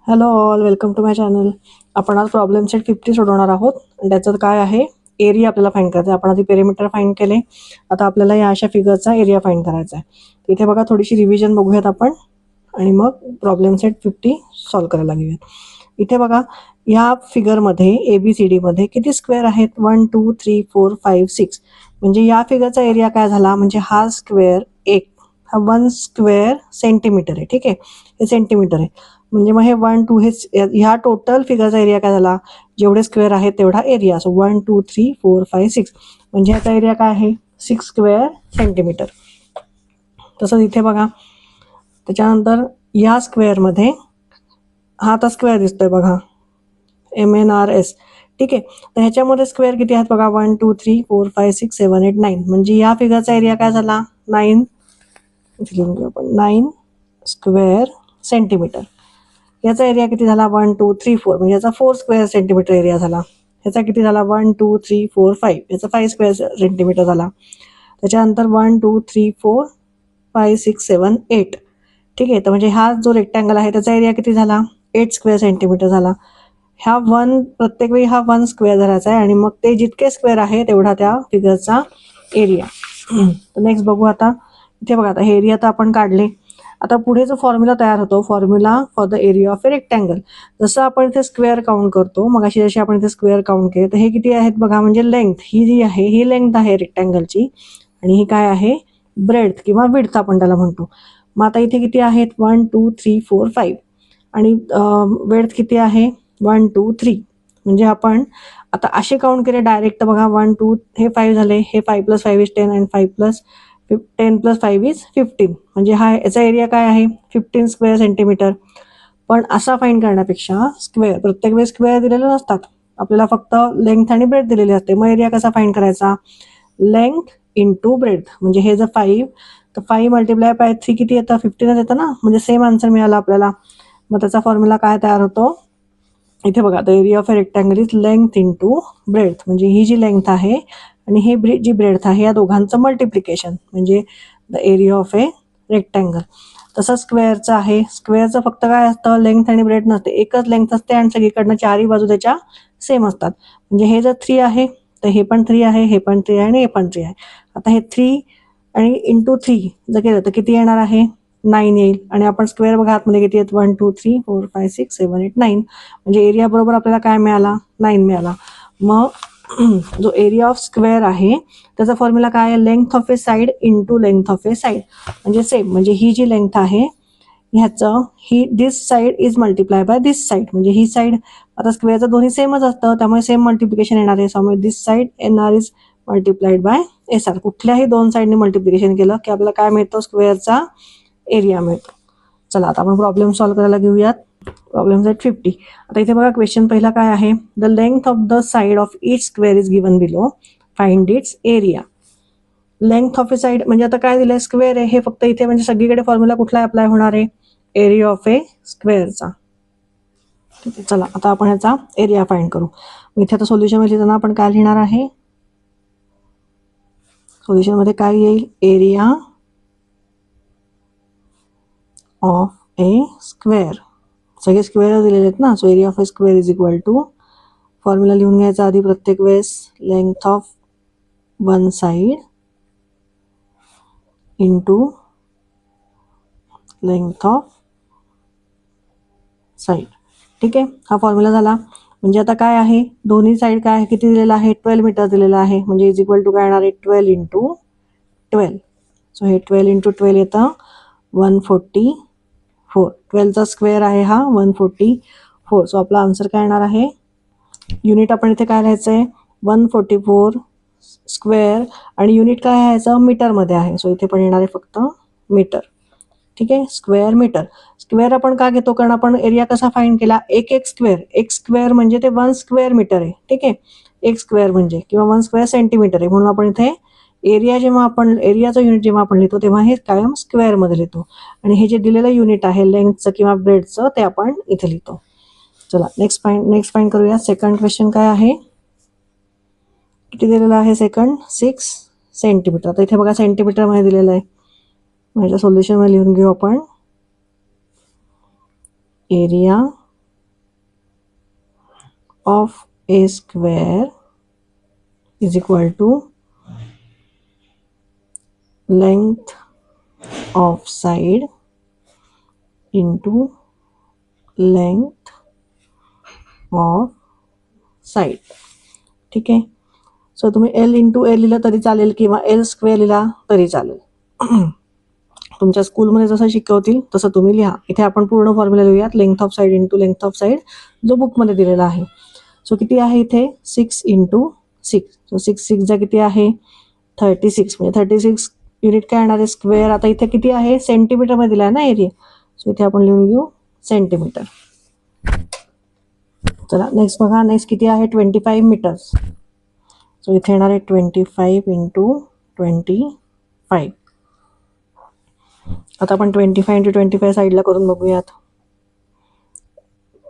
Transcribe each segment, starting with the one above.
Hello all, welcome to my channel. आपण आज problem set 50 सोडवणार आहोत. आणि त्याच्यात काय आहे, एरिया आपल्याला फाइंड करायचा आहे. आपण आधी पेरिमीटर फाइंड केले, आता आपल्याला या अशा फिगरचा एरिया फाइंड करायचा आहे. इथे बघा, थोडीशी रिव्हिजन बघूयात आपण आणि मग प्रॉब्लेम सेट 50 सॉल्व करायला घेऊयात. इथे बघा, या फिगरमध्ये ABCD मध्ये किती स्क्वेअर आहेत? 1 2 3 4 5 6. म्हणजे या फिगरचा एरिया काय झाला, म्हणजे हा स्क्वेअर हा 1 स्क्वेअर सेंटीमीटर आहे. ठीक आहे, हे सेंटीमीटर आहे. म्हणजे मग हे 1 2 हे ह्या टोटल फिगरचा एरिया काय झाला, जेवढे स्क्वेअर आहेत तेवढा एरिया. सो 1 2 3 4 5 6 म्हणजे ह्याचा एरिया काय आहे, 6 स्क्वेअर सेंटीमीटर. तसंच इथे बघा, त्याच्यानंतर या स्क्वेअरमध्ये हा आता स्क्वेअर दिसतोय बघा, MNRS. ठीक आहे, तर ह्याच्यामध्ये स्क्वेअर किती आहेत बघा, 1 2 3 4 5 6 7 8 9. म्हणजे या फिगरचा एरिया काय झाला, 9 स्क्वेअर सेंटीमीटर. याचा एरिया किती झाला, 1 2 3 4. म्हणजे याचा 4 स्क्वेअर सेंटीमीटर एरिया झाला. ह्याचा किती झाला, 1 2 3 4 5. याचा 5 स्क्वेअर सेंटीमीटर झाला. त्याच्यानंतर 1 2 3 4 5 6 7 8. ठीक आहे, तर म्हणजे हा जो रेक्टँगल आहे त्याचा एरिया किती झाला, 8 स्क्वेअर सेंटीमीटर झाला. ह्या प्रत्येक वेळी हा 1 स्क्वेअर धरायचा आहे आणि मग ते जितके स्क्वेअर आहे तेवढा त्या फिगरचा एरिया. तर नेक्स्ट बघू आता. इथे बघा, आता हे एरिया तर आपण काढले. आता पुढे जो फॉर्म्युला तयार होतो, formula for the area of A rectangle. जसं आपण इथे स्क्वेअर काउंट करतो, मग अशी जशी आपण इथे स्क्वेअर काउंट केले, तर हे किती आहेत बघा, म्हणजे लेंथ ही जी आहे ही लेंथ आहे रेक्टँगलची, आणि ही काय आहे, ब्रेड्थ किंवा विड्थ आपण त्याला म्हणतो. मग आता इथे किती आहेत, 1 2 3 4 5. आणि वेड्थ किती आहे, 1 2 3. म्हणजे आपण आता असे काउंट केले डायरेक्ट, बघा 1 2 हे 5 झाले, हे 5 + 5 = 10 आणि 5 + 10 + 5 = 15. म्हणजे हा याचा एरिया काय आहे, 15 स्क्वेअर सेंटीमीटर. पण असा फाइंड करण्यापेक्षा स्क्वेअर, प्रत्येक वेळेस स्क्वेअर दिलेले नसतात, आपल्याला फक्त लेंथ आणि ब्रेड्थ दिलेली असते. मग एरिया कसा फाइंड करायचा, लेंथ इंटू ब्रेड्थ. म्हणजे हे जर 5, तर 5 × 3 किती येतं, 15च येतं ना. म्हणजे सेम आन्सर मिळाला आपल्याला. मग त्याचा फॉर्म्युला काय तयार होतो, इथे बघा, the area of A rectangle is length into breadth. म्हणजे ही जी लेंथ आहे आणि ही जी ब्रेड्थ आहे, या दोघांचं मल्टिप्लिकेशन म्हणजे the area of A rectangle. तसं स्क्वेअरचं आहे, स्क्वेअरचं फक्त काय असतं, लेंथ आणि ब्रेड्थ नसते, एकच लेंथ असते आणि सगळीकडनं चारही बाजू त्याच्या सेम असतात. म्हणजे हे जर 3 आहे, तर हे पण 3 आहे, हे पण 3 आहे आणि हे पण 3 आहे. आता हे 3 आणि इंटू 3 जर केलं तर किती येणार आहे, 9 येईल. आणि आपण स्क्वेअर बघा आतमध्ये किती आहेत, 1 2 3 4 5 6 7 8 9. म्हणजे एरिया बरोबर आपल्याला काय मिळाला, 9 मिळाला. मग जो एरिया ऑफ स्क्वेअर आहे त्याचा फॉर्म्युला काय आहे, length of a side into length of a side. म्हणजे सेम, म्हणजे ही जी लेंथ आहे ह्याचं, ही this side is multiply by this side. म्हणजे ही साइड, आता स्क्वेअरचं दोन्ही सेमच असतं, त्यामुळे सेम मल्टिप्लिकेशन येणार आहे. त्यामुळे this side NR is multiplied by SR. कुठल्याही दोन साइडने मल्टिप्लिकेशन केलं की आपल्याला काय मिळतं, स्क्वेअरचा एरिया मिळतो. चला, आता आपण प्रॉब्लेम सॉल्व्ह करायला घेऊयात. Problem set 50. आता इथे बघा, क्वेश्चन पहिला काय आहे, the length of the side of each square is given below, find its area. Length of a side म्हणजे आता काय दिलंय, स्क्वेअर आहे. हे फक्त इथे म्हणजे सगळीकडे फॉर्म्युला कुठला अप्लाय होणार आहे, एरिया ऑफ ए स्क्वेअरचा. चला, आता आपण ह्याचा एरिया फाइंड करू. इथे आता सोल्युशन मध्ये लिहिताना आपण काय लिहिणार आहे, सोल्युशन मध्ये काय येईल, एरिया ऑफ ए स्क्वेअर. सगळे स्क्वेअर दिलेले आहेत ना, so area of a square is equal to, formula लिहून घ्यायचा आधी प्रत्येक वेळेस, length of one side into length of side. ठीक आहे, हा फॉर्म्युला झाला. म्हणजे आता काय आहे, दोन्ही साइड काय आहे, किती दिलेला आहे, 12 मीटर दिलेला आहे. म्हणजे इज इक्वल टू काय येणार आहे, 12 × 12. सो हे 12 × 12 येतं 144. 12चा स्क्वेअर आहे हा 144. सो आपला आन्सर काय येणार आहे, युनिट आपण इथे काय लिहायचं आहे, 144 स्क्वेअर, आणि युनिट काय आहे याचं, मीटरमध्ये आहे. सो इथे पण येणार आहे फक्त मीटर. ठीक आहे, स्क्वेअर मीटर. स्क्वेअर आपण का घेतो, कारण आपण एरिया कसा फाइंड केला, एक स्क्वेअर. एक स्क्वेअर म्हणजे ते 1 स्क्वेअर मीटर आहे. ठीक आहे, एक स्क्वेअर म्हणजे किंवा 1 स्क्वेअर सेंटीमीटर आहे. म्हणून आपण इथे एरिया, जेव्हा आपण एरियाचं युनिट जेव्हा आपण लिहितो तेव्हा हे कायम स्क्वेअरमध्ये लिहितो. आणि हे जे दिलेलं युनिट आहे लेंथचं किंवा ब्रेडचं, ते आपण इथे लिहितो. चला, नेक्स्ट फाइंड करूया. सेकंड क्वेश्चन काय आहे, किती दिलेलं आहे सेकंड, 6 सेंटीमीटर. आता इथे बघा सेंटीमीटर मध्ये दिलेलं आहे. माझ्या सोल्युशन मध्ये लिहून घेऊ आपण, area of a square is equal to length of side into length of side. ठीक आहे. सो तुम्ही एल इंटू ए लिहिलं तरी चालेल किंवा एल स्क्वेअर लिहिला तरी चालेल. तुमच्या स्कूलमध्ये जसं शिकवतील तसं तुम्ही लिहा. इथे आपण पूर्ण फॉर्म्युला लिहूयात. Length of side into length of side जो बुकमध्ये दिलेला आहे. सो किती आहे इथे 6 इंटू 6. सो 6 जा किती आहे 36. म्हणजे 36 युनिट काय येणार आहे स्क्वेअर. आता इथे किती आहे सेंटीमीटरमध्ये दिला आहे ना एरिया. सो इथे आपण लिहून घेऊ सेंटीमीटर. चला नेक्स्ट बघा. नेक्स्ट किती आहे 25 मीटर्स. सो इथे येणार आहे 25 इंटू 25. आता आपण 25 इंटू 25 साईडला करून बघूयात.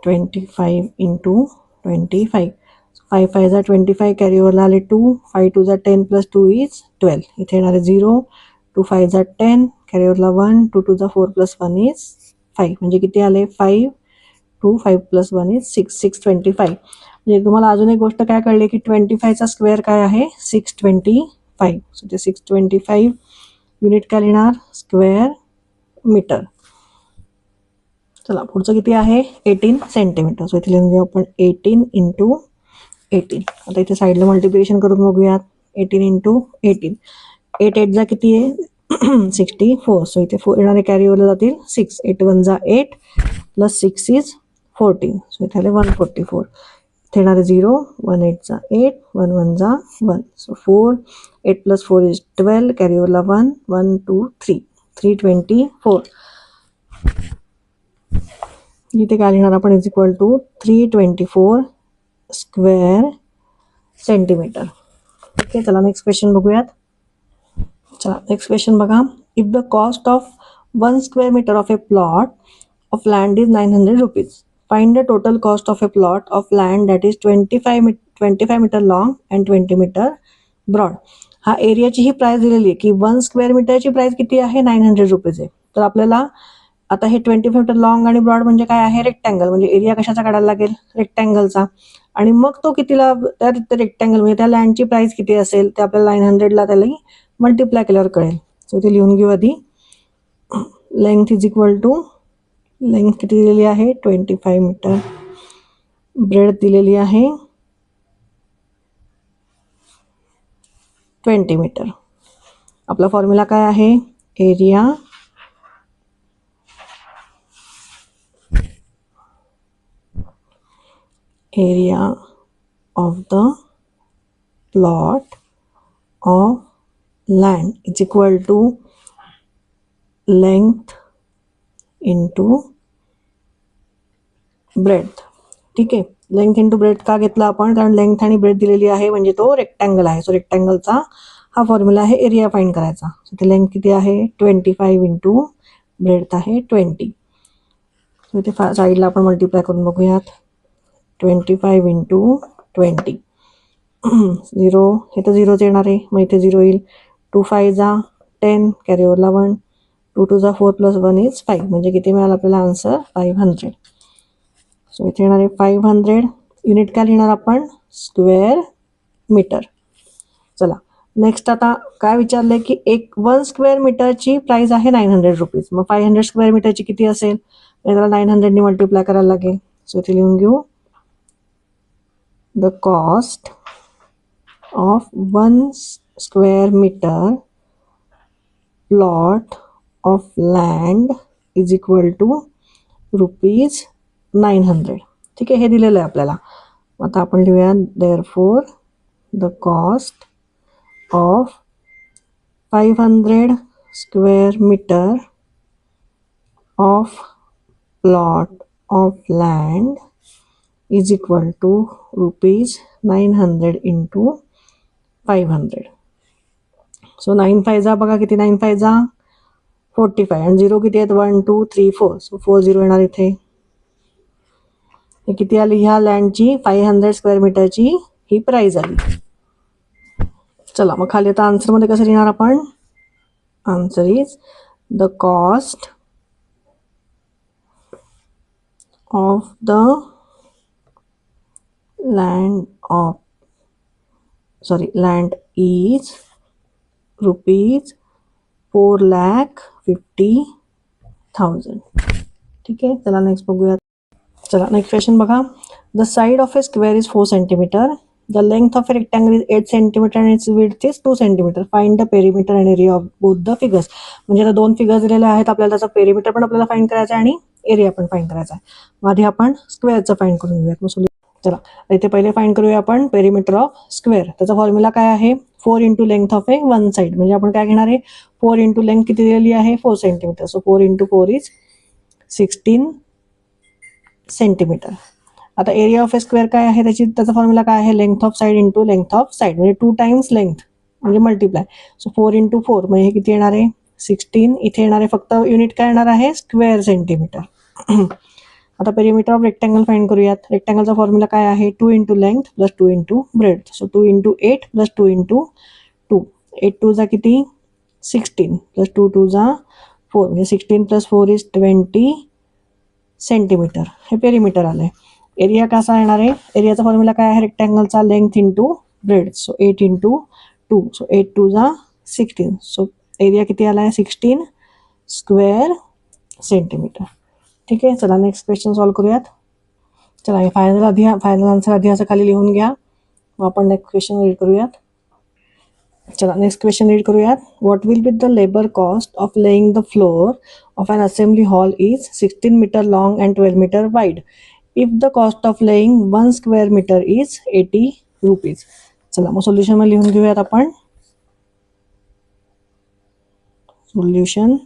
25 इंटू 25. 5 5 जा 25 कॅरी ओव्हरला आले 2. 5 2 जा 10 प्लस 2 इज 12. इथे येणार आहे 0. 2 5 जा 10 कॅरी ओव्हरला 1. 2 2 जा 4 प्लस 1 इज 5. म्हणजे किती आले 5. 2 5 प्लस 1 इज 6. 625. म्हणजे तुम्हाला अजून एक गोष्ट काय कळली की 25चा स्क्वेअर काय आहे 625. सो ते 625 युनिट काय लिहिणार स्क्वेअर मीटर. चला पुढचं किती आहे 18 सेंटीमीटर. सो इथे लिहून घेऊ आपण 18 इंटू 18. आता इथे साईडला मल्टिप्लिकेशन करून बघूयात. 18 इंटू 18. 8 8 जा किती आहे 64. सो इथे 4 येणारे कॅरी ओव्हरला जातील 6. 8 1 जा 8 प्लस 6 इज 14. सो इथे आले 144. इथे येणारे 0. 1 8 जा 8 1 1 जा 1. सो 4 8 प्लस 4 इज 12 कॅरी ओव्हरला 1 1 2 3 324. इथे काय लिहिणार आपण is equal to 324 square centimetre. Okay. चला नेक्स्ट क्वेश्चन बघूयात. चला नेक्स्ट क्वेश्चन बघा. If the cost of 1 square metre of a plot of land is 900 rupees. Find the total cost of a plot of land that is 25 metre long and 20 metre broad. हा एरियाची ही price दिलेली आहे की 1 square मीटरची price किती आहे 900 rupees आहे. तर आपल्याला आता हे 25 मीटर लॉंग आणि ब्रॉड म्हणजे काय आहे रेक्टँगल. म्हणजे एरिया कशाचा काढायला लागेल रेक्टँगलचा. आणि मग तो कितीला त्या रेक्टँगल म्हणजे त्या लँडची प्राइस किती असेल ते आपल्याला 900ला त्याला मल्टिप्लाय केल्यावर कळेल. सो इथे लिहून घेऊ आधी. Length is equal to length किती दिलेली आहे 25 मीटर. ब्रेड दिलेली आहे 20 मीटर. आपला फॉर्म्युला काय आहे area of the plot of land is equal to length into breadth. ठीक आहे. लेंथ इंटू ब्रेड का घेतला आपण कारण लेंथ आणि ब्रेड दिलेली आहे म्हणजे तो रेक्टँगल आहे. सो रेक्टँगलचा हा फॉर्म्युला आहे एरिया फाइंड करायचा. सो ते लेंथ किती आहे 25 इंटू ब्रेड आहे 20. सो इथे साईडला आपण मल्टिप्लाय करून बघूयात. 25 इंटू 20. 0 हे तर 0च येणार आहे मग इथे 0 येईल. 2 5 जा 10 कॅरी ओव्हरला 1. 2 2 जा 4 प्लस 1 इज 5. म्हणजे किती मिळालं आपल्याला आन्सर 500. सो इथे येणार आहे 500. युनिट काय लिहिणार आपण स्क्वेअर मीटर. चला नेक्स्ट आता काय विचारलंय की 1 स्क्वेअर मीटरची प्राइस आहे 900 रुपीज. मग 500 स्क्वेअर मीटरची किती असेल त्याला 900ने मल्टिप्लाय करायला लागेल. सो इथे लिहून घेऊ the cost of 1 square meter plot of land is equal to rupees 900. ठीक आहे. हे दिलेलं आहे आपल्याला. आता आपण लिहूया therefore the cost of 500 square meter of plot of land is equal to rupees 900 into 500. So 9 5 जा बघा किती 9 5 जा 45 आणि 0 किती आहेत 1 2 3 4. सो 4 0 येणार इथे. हे किती आली ह्या लँडची 500 स्क्वेअर मीटरची ही प्राइस आली. चला मग खाली आता आन्सरमध्ये कसं लिहिणार आपण. Answer is the cost of the land is rupees 4,50,000. ठीक आहे, चला नेक्स्ट बघूया. चला नेक्स्ट क्वेश्चन बघा. The side of a square is 4 centimetre. The length of A rectangle is 8 centimetre and it's width is 2 centimetre. Find the perimeter and area of both the figures. म्हणजे आता दोन figures दिलेले आहेत, आपल्याला त्याचा perimeter पण आपल्याला फाइंड करायचा आहे आणि एरिया पण फाइंड करायचा आहे. मग आधी आपण स्क्वेअरचं फाइंड करून घेऊयात. मग चला इथे पहिले फाइंड करूया आपण पेरिमीटर ऑफ स्क्वेअर. त्याचा फॉर्म्युला काय आहे? 4 into length of A one side. म्हणजे आपण काय घेणार आहे? 4 इंटू लेंथ किती दिलेली आहे? 4 centimetre. So 4 into 4 is 16 centimetre. आता एरिया ऑफ ए स्क्वेअर काय आहे? त्याचा फॉर्म्युला काय आहे? Length of side into length of side. म्हणजे 2 टाइम्स लेंथ म्हणजे मल्टिप्लाय. सो 4 इंटू 4 म्हणजे हे किती येणार आहे? 16. इथे येणार आहे फक्त युनिट काय येणार आहे? Square centimetre. आता पेरिमीटर ऑफ रेक्टँगल फाइंड करूयात. रेक्टँगलचा फॉर्म्युला काय आहे? 2 into length plus 2 into breadth. So 2 into 8 plus 2 into 2. 8 2 जा किती? 16 प्लस 2 2 जा 4 म्हणजे 16 प्लस 4 इज 20 सेंटीमीटर. हे पेरिमीटर आलंय. एरिया कसा येणार आहे? एरियाचा फॉर्म्युला काय आहे? रेक्टँगलचा length into breadth. So 8 into 2. So 8 2 जा 16. सो एरिया किती आला आहे? 16 स्क्वेअर सेंटीमीटर. ठीक आहे, चला नेक्स्ट क्वेश्चन सॉल्व्ह करूयात. चला हे फायनल आन्सर आधी असं खाली लिहून घ्या. मग आपण नेक्स्ट क्वेश्चन रीड करूयात. चला नेक्स्ट क्वेश्चन रीड करूयात. What will be the labour cost of laying the floor of an assembly hall is 16 metre long and 12 metre wide if the cost of laying 1 square metre is 80 rupees. चला मग solution मध्ये लिहून घेऊयात आपण. Solution.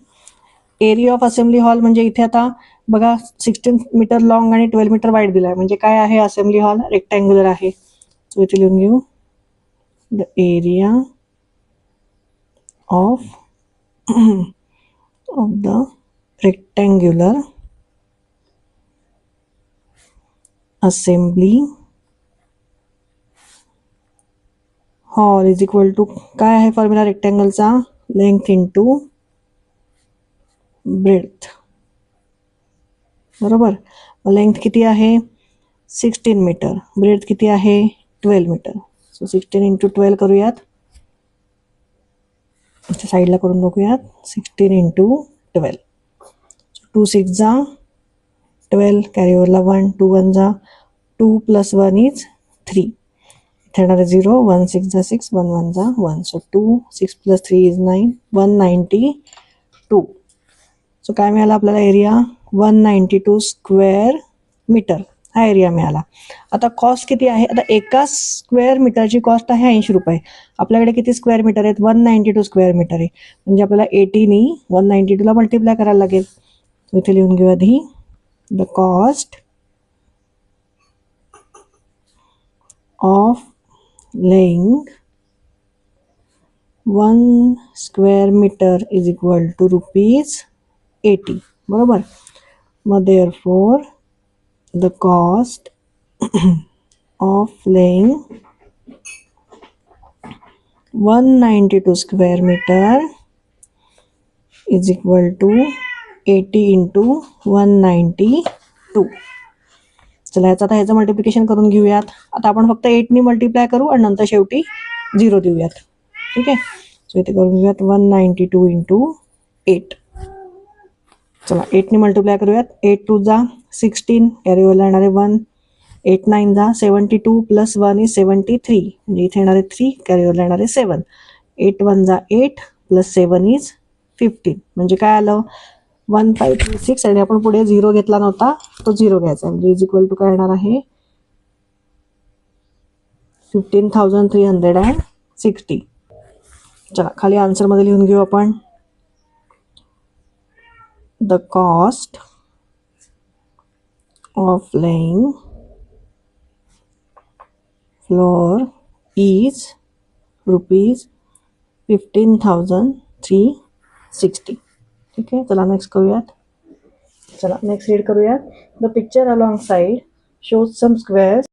Area of assembly hall म्हणजे इथे आता बघा 16 मीटर लॉंग आणि 12 मीटर वाईड दिलाय. म्हणजे काय आहे? असेंब्ली हॉल रेक्टँग्युलर आहे. सो इथे लिहून घेऊ the area of the rectangular assembly hall is equal to काय आहे फॉर्म्युला रेक्टँगलचा? Length into breadth. बरोबर. लेंथ किती आहे? 16 मीटर. ब्रेड्थ किती आहे? 12 मीटर. सो 16 इंटू 12 करूयात. साईडला करून बघूयात. 16 इंटू 12. 2 6 जा 12 कॅरीओवरला 1 2 1 जा 2 प्लस 1 इज 3. इथे येणार आहे 0 1 6 जा 6 1 1 जा 1. So 2 6 plus 3 is 9 192. सो काय मिळाला आपल्याला एरिया? 192 स्क्वेअर मीटर हा एरिया मिळाला. आता कॉस्ट किती आहे? आता एका स्क्वेअर मीटरची कॉस्ट आहे 80 रुपये. आपल्याकडे किती स्क्वेअर मीटर आहेत? 192 स्क्वेअर मीटर आहे. म्हणजे आपल्याला 80नी 192ला मल्टिप्लाय करायला लागेल. इथे लिहून घेऊ आधी the cost of laying 1 square metre is equal to rupees 80. बरोबर. मग therefore the cost of laying 192 square metre is equal to 80 into 192. चला याचं आता ह्याचं मल्टिप्लिकेशन करून घेऊयात. आता आपण फक्त 8नी मल्टिप्लाय करू आणि नंतर शेवटी 0 देऊयात. ठीक आहे. सो इथे करून घेऊयात 192 इंटू 8. चला 8नी मल्टिप्लाय करूयात. 8 2 जा 16 कॅरीओवरला येणारे 1 8 9 जा 72 प्लस 1 इज 73. म्हणजे इथे येणारे 3 कॅरीओवरला येणारे 7. 8 1 जा 8 प्लस 7 इज 15. म्हणजे काय आलं? 1536. आणि आपण पुढे 0 घेतला नव्हता तो 0 घ्यायचा. म्हणजे इज इक्वल टू काय येणार आहे? 15,360. चला खाली आन्सर मध्ये लिहून घेऊ आपण. The cost of laying floor is rupees 15,360. ठीक आहे. चला नेक्स्ट करूयात. चला नेक्स्ट रीड करूयात. The picture alongside shows some squares.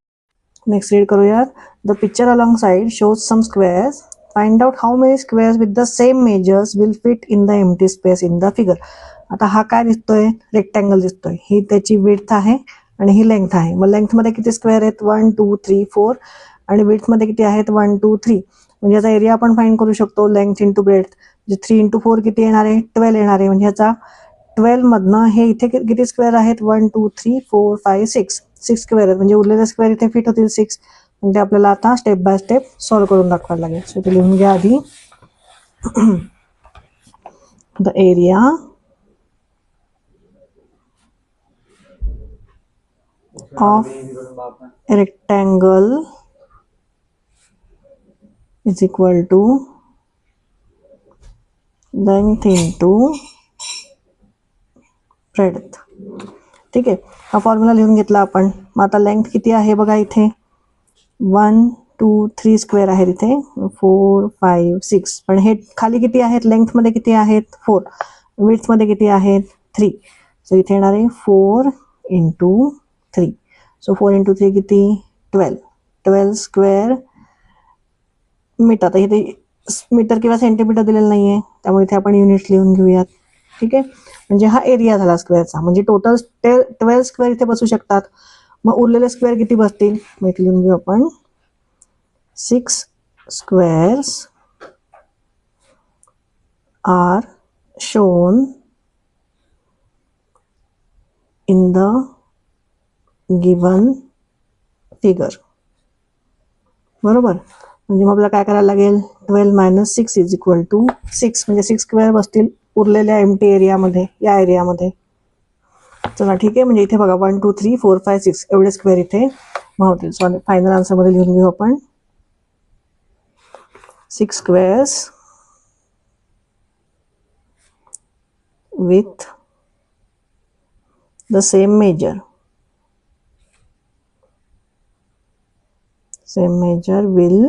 Next read करूयात. The picture alongside shows some squares. Find out how many squares with the same measures will fit in the empty space in the figure. आता हा काय दिसतोय? Rectangle दिसतोय. ही त्याची width आहे आणि ही length आहे. मग लेंथमध्ये किती स्क्वेअर आहेत? 1 2 3 4 आणि विड्थमध्ये किती आहेत? 1 2 3. म्हणजे याचा एरिया आपण फाइंड करू शकतो लेंथ इंटू ब्रेड्थ. म्हणजे 3 इंटू 4 किती येणार आहे? 12 येणार आहे. म्हणजे याचा 12 मधनं हे इथे किती स्क्वेअर आहेत? 1 2 3 4 5 6 स्क्वेअर आहेत. म्हणजे उरलेले स्क्वेअर इथे फिट होतील 6. म्हणजे आपल्याला आता स्टेप बाय स्टेप सॉल्व्ह करून दाखवायला लागेल. सो इथे लिहून घ्या आधी. The area of a rectangle is equal to length into breadth. ठीक आहे, हा फॉर्म्युला लिहून घेतला आपण. मग आता लेंथ किती आहे बघा इथे? 1 2 3 स्क्वेअर आहे इथे, 4 5 6. पण हे खाली किती आहेत? लेंथमध्ये किती आहेत? 4. विड्थमध्ये किती आहेत? 3. सो इथे येणार आहे 4 इंटू 3. सो 4 इंटू 3 किती? 12. 12 स्क्वेअर मीटर. आता इथे मीटर किंवा सेंटीमीटर दिलेलं नाही आहे, त्यामुळे इथे आपण युनिट लिहून घेऊयात. ठीक आहे, म्हणजे हा एरिया झाला स्क्वेअरचा. म्हणजे टोटल 12 स्क्वेअर इथे बसू शकतात. मग उरलेले स्क्वेअर किती बसतील? मग इथे लिहून घेऊ आपण. 6 squares are shown in the given figure. बरोबर. म्हणजे मग आपल्याला काय करायला लागेल? 12 मायनस 6 इज इक्वल टू 6. म्हणजे 6 स्क्वेअर बसतील उरलेल्या एम्प्टी एरियामध्ये, या एरियामध्ये. चला ठीक आहे, म्हणजे इथे बघा 1 2 3 4 5 6 एवढे स्क्वेअर इथे होतील. सो फायनल आन्सरमध्ये लिहून घेऊ आपण 6 squares with the same measure. Same measure will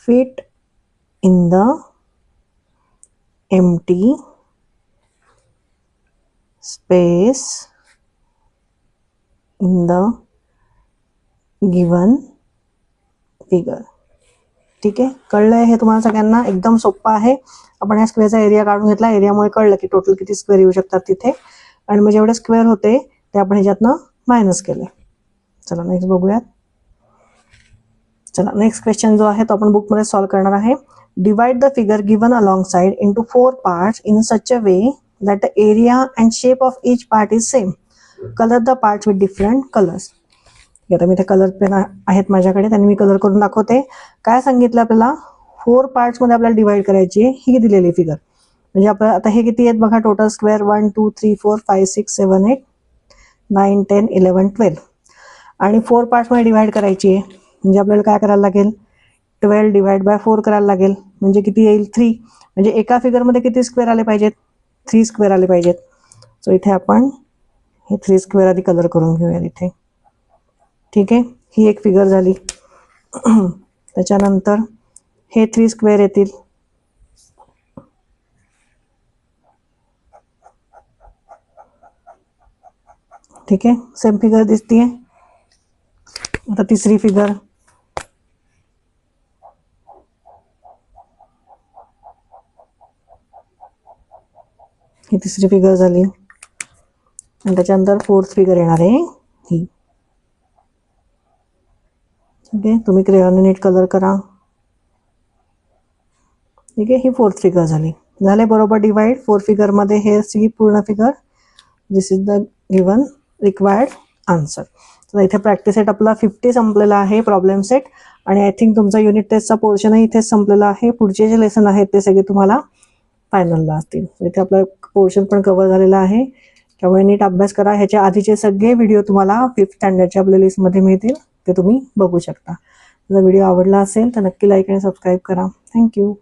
fit in the empty space in the given figure. ठीक आहे, कळलंय हे तुम्हाला सगळ्यांना? एकदम सोपं आहे. आपण या स्क्वेअरचा एरिया काढून घेतला. एरियामुळे कळलं की टोटल किती स्क्वेअर येऊ शकतात तिथे, आणि मग जेवढे स्क्वेअर होते ते आपण ह्याच्यातनं मायनस केले. चला नेक्स्ट बघूयात. चला नेक्स्ट क्वेश्चन जो आहे तो आपण बुकमध्ये सॉल्व्ह करणार आहे. Divide the figure given along side into 4 parts in such a way that the area and shape of each part is same. Colour the parts with different colours. आता मी ते colour pen आहेत माझ्याकडे, त्यांनी मी colour करून दाखवते. काय सांगितलं आपल्याला? 4 पार्ट्समध्ये आपल्याला डिवाइड करायची आहे ही दिलेली फिगर. म्हणजे आपल्याला आता हे किती आहेत बघा टोटल स्क्वेअर? 1 2 3 4 5 6 7 8 9 10 11 12. आणि 4 पार्ट्समध्ये डिवाइड करायची आहे. म्हणजे आपल्याला काय करायला लागेल? 12 डिवाइड बाय 4 करायला लागेल. म्हणजे किती येईल? 3. म्हणजे एका फिगरमध्ये किती स्क्वेअर आले पाहिजेत? 3 स्क्वेअर आले पाहिजेत. सो इथे आपण हे 3 स्क्वेअर आधी कलर करून घेऊया इथे. ठीक आहे, ही एक फिगर झाली. त्याच्यानंतर हे 3 स्क्वेअर येतील. ठीक आहे, सेम फिगर दिसतीये. आता तिसरी फिगर. ही तिसरी फिगर झाली. आणि त्याच्यानंतर 4th फिगर येणार आहे ही. ठीक आहे, तुम्ही क्रेयॉनने नीट कलर करा. ठीक आहे, ही 4th फिगर झाली. झाले बरोबर डिवाइड. 4 फिगरमध्ये हे ही पूर्ण figure. This is the given required answer. तर इथे प्रॅक्टिस सेट आपला 50 संपलेला आहे, प्रॉब्लेम सेट. आणि आय थिंक तुमचा युनिट टेस्टचा पोर्शनही इथेच संपलेला आहे. पुढचे जे लेसन आहेत ते सगळे तुम्हाला फायनलला असतील. इथे आपला पोर्शन पण कव्हर झालेला आहे, त्यामुळे नीट अभ्यास करा. ह्याच्या आधीचे सगळे व्हिडिओ तुम्हाला 5th स्टँडर्डच्या प्लेलिस्टमध्ये मिळतील, ते तुम्ही बघू शकता. जर व्हिडिओ आवडला असेल तर नक्की लाईक आणि सबस्क्राईब करा. थँक्यू.